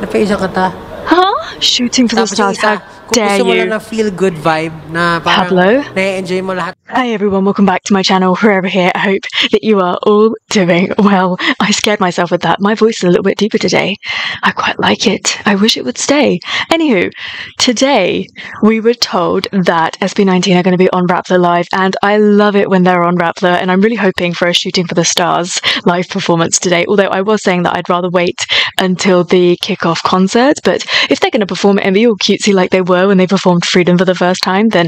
napaisan ka ta. Huh? Shooting for the stars, how dare gusto mo lang you? na feel good vibe na parang Pablo? na-enjoy mo lahat. Hi everyone, welcome back to my channel, wherever here. I hope that you are all doing well. I scared myself with that. My voice is a little bit deeper today. I quite like it. I wish it would stay. Anywho, today we were told that SB19 are going to be on Rappler Live, and I love it when they're on Rappler, and I'm really hoping for a Shooting for the Stars live performance today, although I was saying that I'd rather wait until the kickoff concert, but if they're going to perform it and be all cutesy like they were when they performed Freedom for the first time, then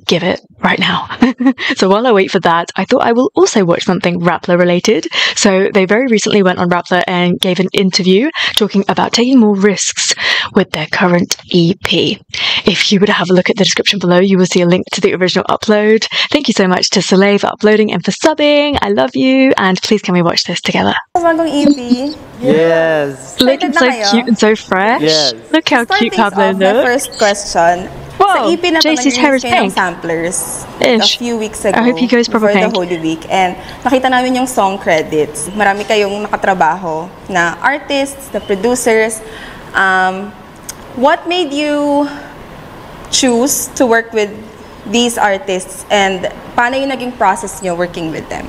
give it right now. So while I wait for that, I thought I will also watch something Rappler related. So they very recently went on Rappler and gave an interview talking about taking more risks with their current EP. If you were to have a look at the description below, you will see a link to the original upload. Thank you so much to Soleil for uploading and for subbing. I love you, and please can we watch this together? Bagong EP. Yes. Looking so cute and so fresh. Yes. Look how cute Pablo My looks. first question. Whoa, Sa EP na JC's hair is kayo ng pink. samplers Ish. a few weeks ago I hope he goes proper before the pink. Holy Week. And nakita namin yung song credits. Marami kayong nakatrabaho na artists, na producers. What made you choose to work with these artists, and paano yung naging process nyo working with them?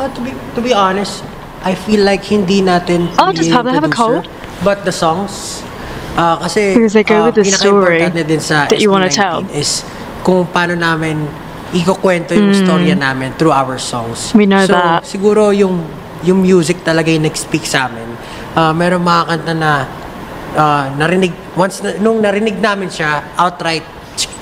To be honest, I feel like hindi natin Oh, does pili Pablo yung have a producer, cold? but the songs. Kasi Because they go with the story pinaka-importante din sa that you want to SB19 tell. is kung paano namin ikukwento yung storya namin through our songs. We know so, that. siguro yung music talaga yung nag-speak sa amin. Meron mga kanta na narinig, nung narinig namin siya, outright,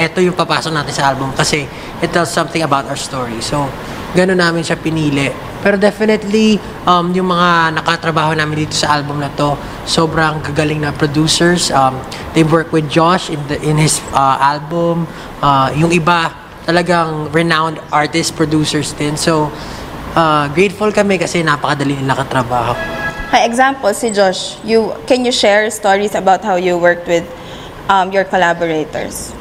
eto yung papasok natin sa album kasi it tells something about our story. So, gano'n namin siya pinili. Pero definitely, yung mga nakatrabaho namin dito sa album na to, sobrang gagaling na producers. They've worked with Josh in his album. Yung iba, talagang renowned artist producers din. So, grateful kami kasi napakadali nila katrabaho. Hi, example, si Josh, can you share stories about how you worked with your collaborators?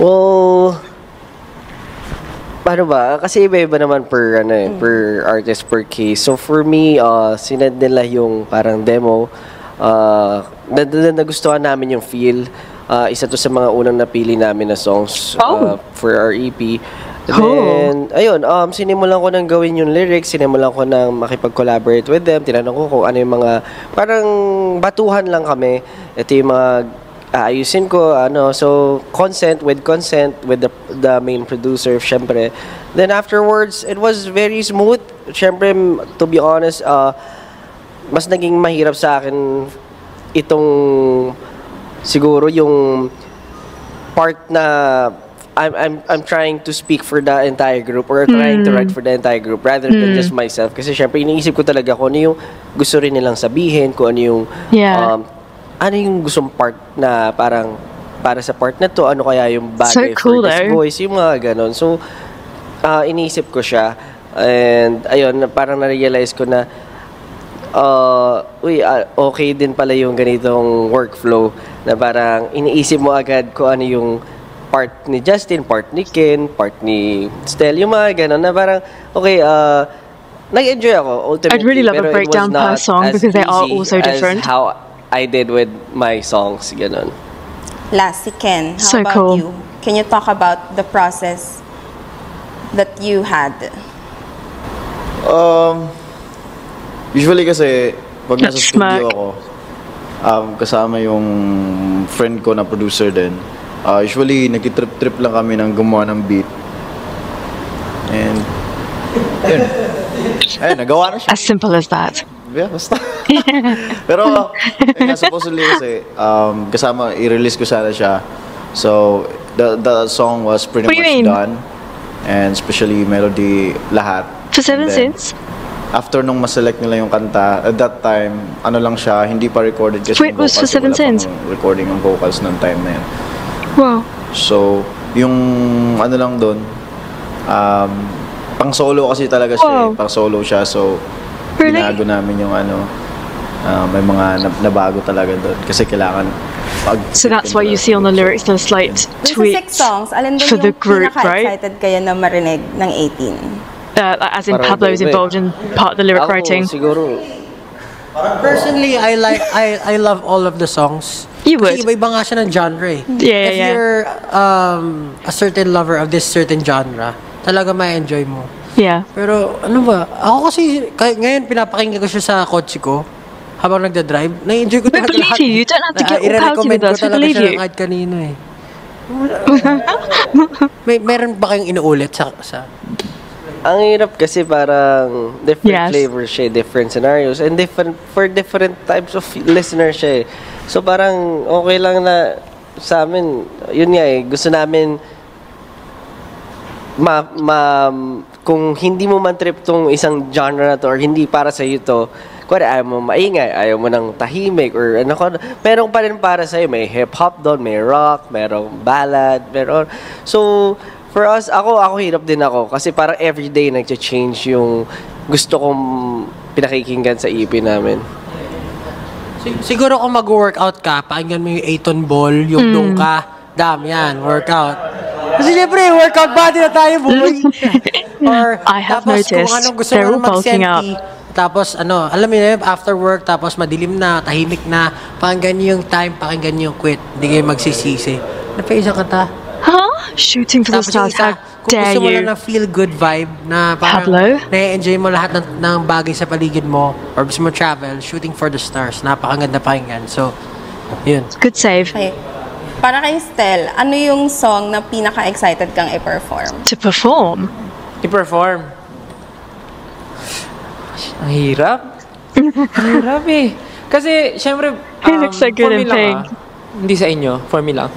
Well, paano ba? Kasi iba-iba naman per artist, per case. So for me, sinend nila yung parang demo. Nagustuhan namin yung feel. Isa to sa mga unang napili namin na songs for our EP. Then, ayun, sinimulan ko nang gawin yung lyrics, sinimulan ko nang makipag-collaborate with them, tinanong ko kung ano yung mga, parang batuhan lang kami. Ito yung mga aayusin ko, so consent with the main producer, syempre. Then afterwards, it was very smooth. Syempre, to be honest, mas naging mahirap sa akin itong, siguro yung part na I'm trying to speak for the entire group or trying to write for the entire group rather than just myself. Kasi syempre, iniisip ko talaga kung ano yung gusto rin nilang sabihin, kung ano yung ano yung gustong part na parang para sa part na to, ano kaya yung bagay for this voice, yung mga ganon. So, iniisip ko siya. And, ayun, parang na-realize ko na, okay din pala yung ganitong workflow na parang iniisip mo agad kung ano yung part ni Justin, part ni Ken, part ni Stel, yung mga ganon na parang, okay, nag-enjoy ako, ultimately. I'd really love a breakdown per song because they are all so different. How I did with my songs, ganon. Last, si Ken, how So about cool. you? Can you talk about the process that you had? Usually kasi, pag nasa Let's studio ako, kasama yung friend ko na producer din, usually nagtitrip-trip lang kami ng gumawa ng beat. And, ayun, nagawa na siya. As simple as that. Yeah, basta. Pero, supposedly kasi, kasama, i-release ko sana siya. So, the song was pretty What do much you mean? done. And especially melody, lahat. For 7 And then, cents? after nung ma-select nila yung kanta, at that time, ano lang siya, hindi pa recorded kasi Wait, was for 7 cents? Recording ng vocals ng time na yun. Wow. So, yung ano lang doon, pang solo kasi talaga siya, pang solo siya. So, Really? binago namin yung may mga nabago talaga doon kasi kailangan So that's why you see on the lyrics the slight Dun sa 6 tweaks songs, alin for doon the yung group, right? pinaka-excited kayo na marinig ng 18? As in Parang Pablo's iba-iba. involved in part of the lyric writing. Siguro, Personally, I love all of the songs. You Kasi would. iba-iba nga siya ng genre eh. Yeah, If yeah. you're a certain lover of this certain genre, talaga ma-enjoy mo. Yeah. Pero ano ba, ako kasi ngayon pinapakinggan ko siya sa kotse ko habang nagda-drive. Na-enjoy ko We talaga believe lahat. you. You don't have to get all pouty I-recommend with ko us. We talaga believe siya you. kahit kanino eh. Meron ba kayong inuulit sa Ang hirap kasi parang different Yes. flavors siya, different scenarios, and for different types of listeners siya. So parang okay lang na sa amin, yun nga gusto namin kung hindi mo man trip tong isang genre na to or hindi para sa iyo to, kung ayaw mo maingay, ayaw mo ng tahimik or ano ko, meron pa rin para sa iyo, may hip-hop doon, may rock, merong ballad, meron. So, for us, ako hirap din ako kasi parang everyday nag-change yung gusto kong pinakikinggan sa EP namin. Siguro kung mag-workout ka, pakinggan mo yung Aton Ball, yung Dungka, yan, workout. Kasi syempre, workout body na tayo, boy. Or, I have tapos kung noticed, anong gusto they're mo all bulking up. tapos alam mo yun, after work, tapos madilim na, tahimik na, pakinggan niyo yung time, pakinggan niyo yung quit, hindi kayo magsisisi. Napaisang kata. Huh? Shooting for the Tapos yung stars. isa, How kung dare gusto mo lang you? ng feel-good vibe na parang Pablo? na-enjoy mo lahat ng bagay sa paligid mo or gusto mo travel, Shooting for the Stars, napakaganda pakinggan. So, yun. Good save. Okay. Para kay Stel, ano yung song na pinaka-excited kang i-perform? To perform. I-perform. Ang hirap. Ang hirap eh. Kasi, syempre, He looks so good for me in lang, pink. Hindi sa inyo, for me lang.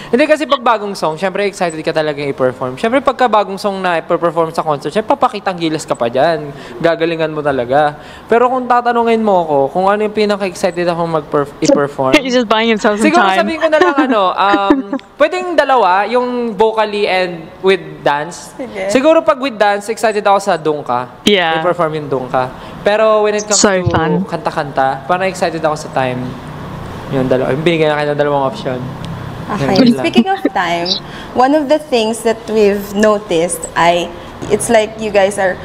Hindi kasi pag bagong song, syempre excited ka talaga i-perform. Syempre pagka bagong song na i-perform sa concert, syempre papakitang gilas ka pa dyan. Gagalingan mo talaga. Pero kung tatanungin mo ako, kung ano yung pinaka-excited akong i-perform, He's just buying himself some siguro time. sabihin ko na lang pwedeng dalawa, yung vocally and with dance. Sige. Siguro pag with dance, excited ako sa Dungka. Yeah. I-perform yung Dungka. Pero when it comes So to fun. kanta-kanta, parang excited ako sa time. Yung dalawa. Yung binigyan na kayo ng dalawang option. Okay. Yun lang. Speaking of time, one of the things that we've noticed it's like you guys are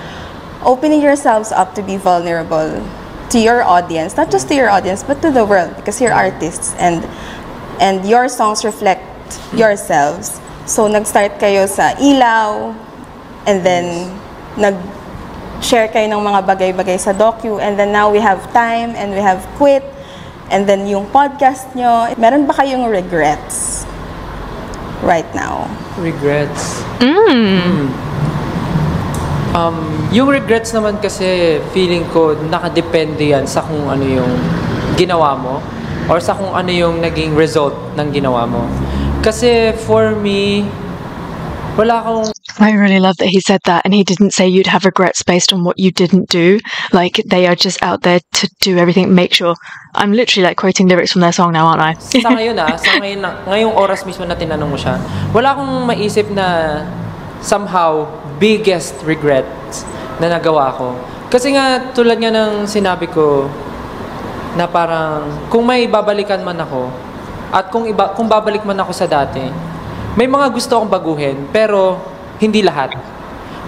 opening yourselves up to be vulnerable to your audience, not just to your audience, but to the world because you're artists and your songs reflect yourselves. So nag-start kayo sa Ilaw and then nag-share kayo ng mga bagay-bagay sa docu and then now we have Time and we have Quit. And then yung podcast nyo, meron ba kayong regrets right now? Regrets. Yung regrets naman kasi feeling ko nakadepende yan sa kung ano yung ginawa mo or sa kung ano yung naging result ng ginawa mo. Kasi for me, wala akong I really love that he said that and he didn't say you'd have regrets based on what you didn't do. Like, they are just out there to do everything, make sure. I'm literally like quoting lyrics from their song now, aren't I? sa ngayon ngayong oras mismo na tinanong mo siya, wala akong maisip na somehow biggest regrets na nagawa ko. Kasi nga, tulad nga ng sinabi ko, na parang kung may babalikan man ako, at kung babalik man ako sa dati, may mga gusto akong baguhin, pero hindi lahat.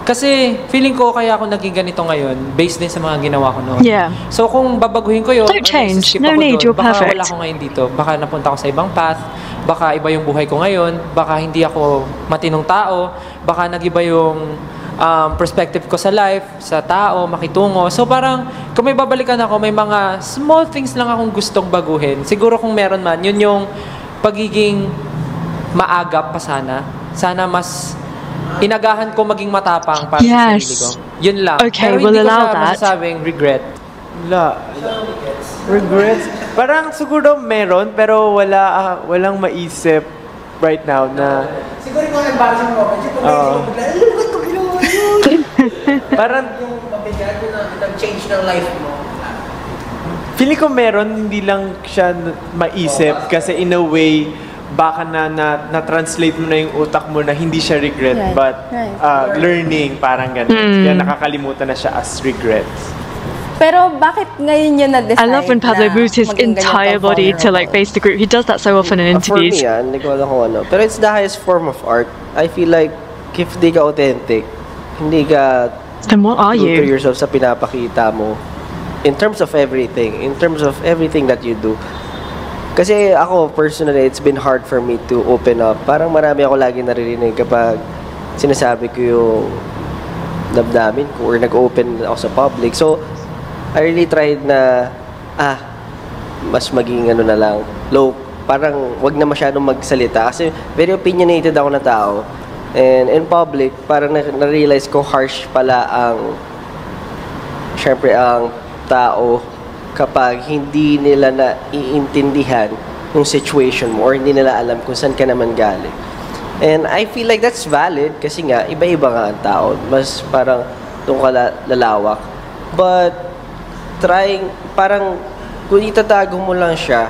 Kasi feeling ko kaya ako naging ganito ngayon based din sa mga ginawa ko noon. Yeah. So kung babaguhin ko yun, Don't change. skip No ako need. doon, You're baka perfect. wala ako ngayon dito. Baka napunta ako sa ibang path. Baka iba yung buhay ko ngayon. Baka hindi ako matinong tao. Baka nagiba yung perspective ko sa life, sa tao, makitungo. So parang kung may babalikan ako, may mga small things lang akong gustong baguhin. Siguro kung meron man, yun yung pagiging maagap pa sana. Sana mas inagahan ko maging matapang para sa Yes. sarili ko. Yun lang. Okay, pero we'll hindi ko allow siya that. masasabing regret. Wala. Regrets? Parang siguro meron, pero walang maisip right now na Siguro yung mga embarrassing moments, yung parang yung mabigat ko na nag-change ng life mo. feeling ko meron, hindi lang siya maisip kasi in a way baka na-translate mo na yung utak mo na hindi siya regret Right, but right. learning, parang ganun. Kaya nakakalimutan na siya as regrets. Pero bakit ngayon yun na-decide I love when Pablo na moves his maging ganyan entire ka body to like vulnerable? face the group. He does that so often in For me, interviews. hindi ko alam kung ano. Pero it's the highest form of art. I feel like if di ka authentic, hindi ka Then what are true to you? yourself sa pinapakita mo, in terms of everything that you do. Kasi ako, personally, it's been hard for me to open up. Parang marami ako lagi naririnig kapag sinasabi ko yung damdamin ko or nag-open ako sa public. So, I really tried na, mas maging ano na lang, low, parang wag na masyadong magsalita. Kasi very opinionated ako na tao. And in public, parang na-realize ko harsh pala syempre ang tao kapag hindi nila naiintindihan yung situation mo or hindi nila alam kung saan ka naman galing. And I feel like that's valid kasi nga, iba-iba nga ang tao. Mas parang doon ka lalawak. But parang kung itatago mo lang siya,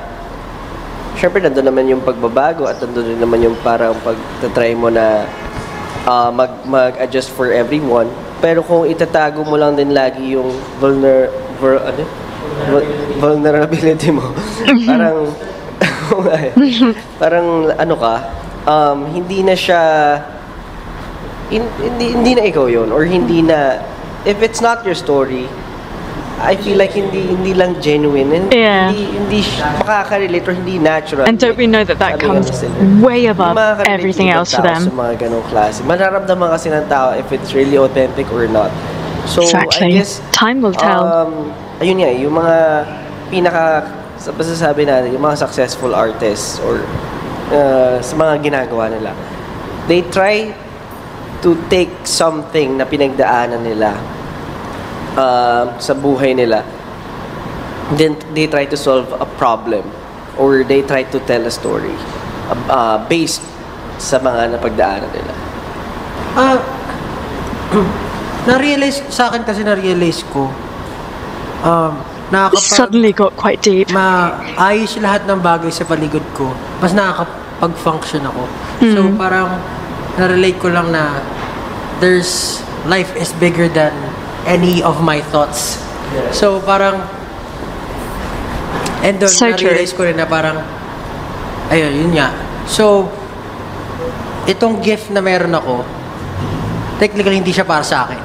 syempre nandun naman yung pagbabago at nandun naman yung parang pagtatry mo na mag-adjust for everyone. Pero kung itatago mo lang din lagi yung vulnerability mo, parang ano ka, hindi na siya, hindi na ikaw yun, or hindi na, if it's not your story, I feel like hindi lang genuine, and Yeah. hindi makaka-relate or hindi natural. And don't we know that comes way above everything else for Sa them? mga ganong klase. Mararamdaman kasi ng tao if it's really authentic or not. So, Exactly. I guess, Time will tell. ayun nga, yung mga masasabi natin, yung mga successful artists or sa mga ginagawa nila, they try to take something na pinagdaanan nila sa buhay nila, then they try to solve a problem or they try to tell a story based sa mga napagdaanan nila. Na-realize ko, Suddenly got quite deep. maayos lahat ng bagay sa paligid ko, mas nakakapag-function ako. So parang na-relate ko lang na life is bigger than any of my thoughts. So parang, and doon So true. na-realize ko rin na parang, ayun, yun nga. So, itong gift na meron ako, technically hindi siya para sa akin.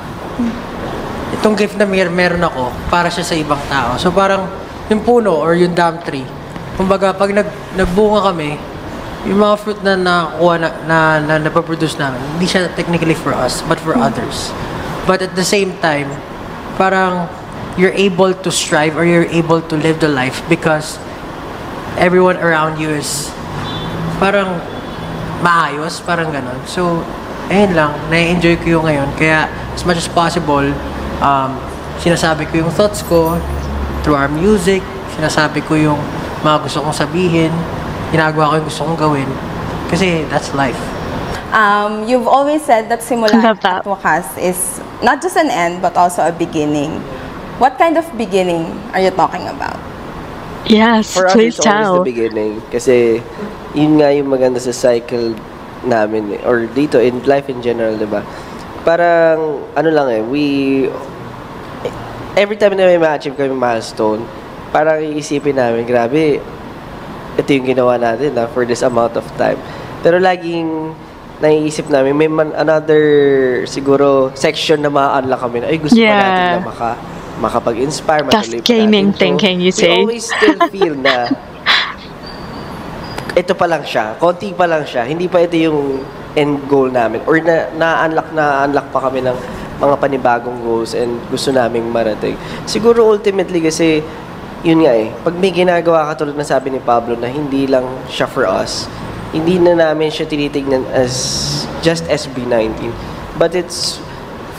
Itong gift na meron ako, para siya sa ibang tao. So parang, yung puno or yung damn tree, kumbaga pag nagbunga kami, yung mga fruit na nakuha na napaproduce namin, hindi siya technically for us, but for others. But at the same time, parang you're able to strive or you're able to live the life because everyone around you is parang maayos, parang ganon. So, ayun lang, na-enjoy ko yung ngayon. Kaya, as much as possible, sinasabi ko yung thoughts ko through our music, sinasabi ko yung mga gusto kong sabihin, ginagawa ko yung gusto kong gawin. Kasi, that's life. You've always said that Simula Love that. at Wakas is not just an end, but also a beginning. What kind of beginning are you talking about? Yes, For us, please it's always tell. the beginning. Kasi, yun nga yung maganda sa cycle namin, or dito, in life in general, di ba? Parang, ano lang every time na may ma-achieve kami milestone, parang iisipin namin, grabe, ito yung ginawa natin for this amount of time. Pero laging naiisip namin, may another, siguro, section na ma-unlock kami na, ay, gusto pa natin na makapag-inspire, That's matuloy pa gaming natin. So, thinking, you we see. always still feel na ito pa lang siya, konti pa lang siya, hindi pa ito yung end goal namin, or na-unlock pa kami ng mga panibagong goals and gusto naming marating. Siguro ultimately kasi, yun nga pag may ginagawa ka tulad na sabi ni Pablo na hindi lang siya for us, hindi na namin siya tinitignan as just SB19, but it's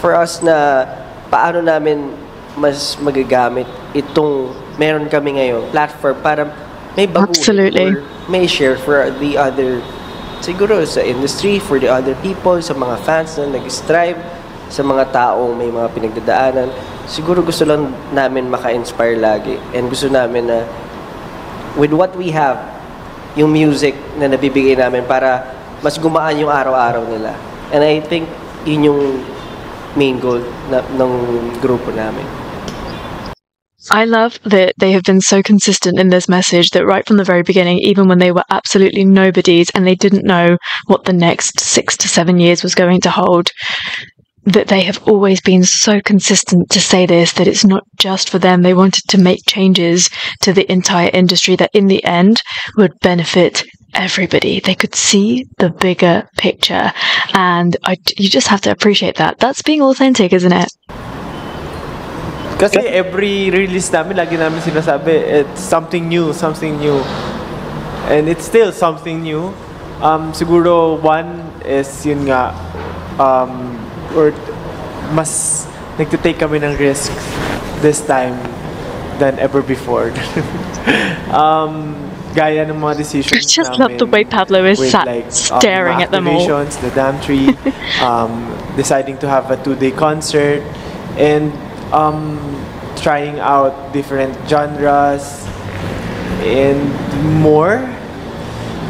for us na paano namin mas magagamit itong meron kami ngayon platform para may baguhin Absolutely. or may share for the other, siguro sa industry, for the other people, sa mga fans na nag-strive, sa mga taong may mga pinagdadaanan. Siguro gusto lang namin maka-inspire lagi, and gusto namin na with what we have, yung music na nabibigay namin para mas gumaan yung araw-araw nila. And I think yun yung main goal ng grupo namin. I love that they have been so consistent in this message that right from the very beginning, even when they were absolutely nobodies and they didn't know what the next 6 to 7 years was going to hold, that they have always been so consistent to say this, that it's not just for them. They wanted to make changes to the entire industry that in the end would benefit everybody. They could see the bigger picture, and you just have to appreciate that. That's being authentic, isn't it? Kasi every release namin, lagi namin sinasabi, it's something new. And it's still something new. Siguro one is yun nga, or mas nagtitake kami ng risk this time than ever before. Gaya ng mga decisions I just love the way Pablo is sat staring at them all. The Dam Tree, deciding to have a 2-day concert, and trying out different genres and more.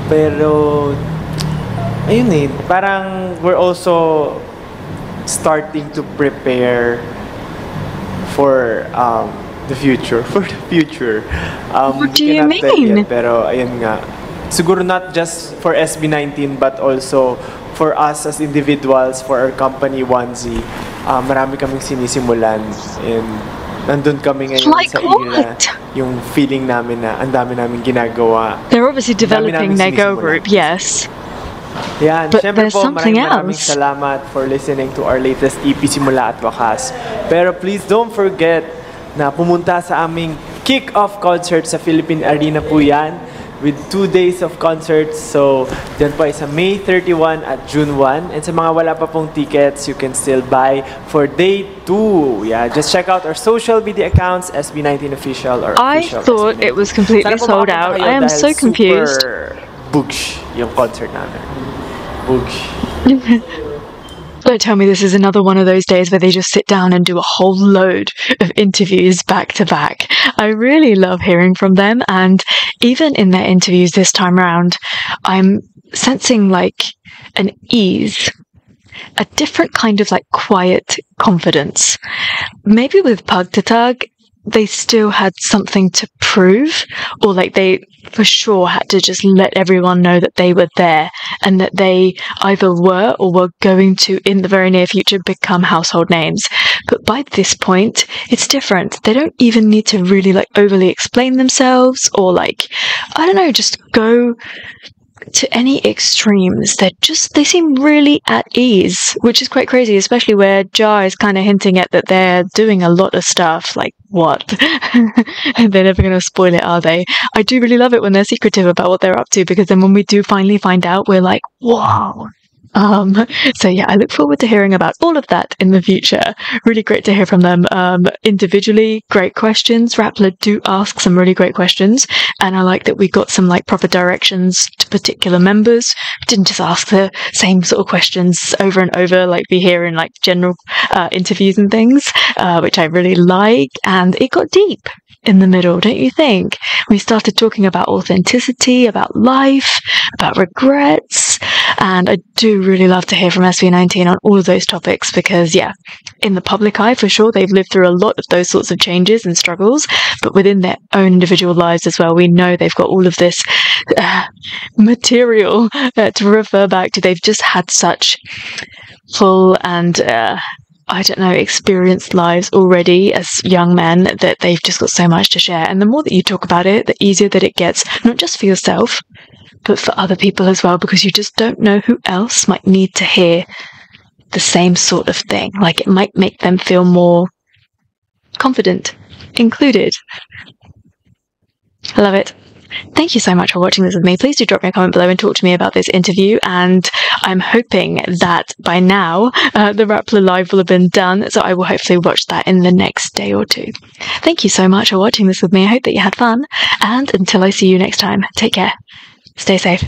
Pero ayun eh, parang we're also starting to prepare for the future. What do you we cannot tell mean? yet, pero ayun nga. Siguro not just for SB19 but also for us as individuals, for our company Onesie. Marami kaming sinisimulan, and nandun kami ngayon Like sa era, what? yung feeling namin na ang dami namin ginagawa. They're obviously Dami developing namin their girl sinisimulan. group, yes. Yan, But syempre there's po, something maraming else. salamat for listening to our latest EP, Simula at Wakas. Pero please don't forget na pumunta sa aming kick-off concert sa Philippine Arena po yan, with 2 days of concerts. So, dyan po ay sa May 31 at June 1. And sa mga wala pa pong tickets, you can still buy for day 2. Yeah, just check out our social media accounts, SB19 Official or I Official thought SB19. it was completely Sana po sold makapunta out. kayo I am dahil so confused. Super boogs yung concert namin. Boogs. Don't tell me this is another one of those days where they just sit down and do a whole load of interviews back to back. I really love hearing from them, and even in their interviews this time round, I'm sensing like an ease, a different kind of like quiet confidence. Maybe with Pagtatag, they still had something to prove, or like they for sure had to just let everyone know that they were there and that they either were or were going to in the very near future become household names. But by this point, it's different. They don't even need to really like overly explain themselves or like, I don't know, just go to any extremes. They seem really at ease, which is quite crazy, especially where Jar is kind of hinting at that they're doing a lot of stuff. Like, what? They're never going to spoil it, are they? I do really love it when they're secretive about what they're up to, because then when we do finally find out, we're like, wow. So yeah, I look forward to hearing about all of that in the future. Really great to hear from them. Individually, great questions. Rappler do ask some really great questions, and I like that we got some like proper directions to particular members. Didn't just ask the same sort of questions over and over like we hear in like general interviews and things, which I really like. And it got deep in the middle, don't you think? We started talking about authenticity, about life, about regrets, and I do really love to hear from SB19 on all of those topics, because yeah, in the public eye for sure they've lived through a lot of those sorts of changes and struggles, but within their own individual lives as well, we know they've got all of this material to refer back to. They've just had such full and I don't know, experienced lives already as young men that they've just got so much to share. And the more that you talk about it, the easier that it gets, not just for yourself, but for other people as well, because you just don't know who else might need to hear the same sort of thing. Like, it might make them feel more confident, included. I love it. Thank you so much for watching this with me. Please do drop me a comment below and talk to me about this interview. And I'm hoping that by now the Rappler Live will have been done, so I will hopefully watch that in the next day or two. Thank you so much for watching this with me. I hope that you had fun. And until I see you next time, take care. Stay safe.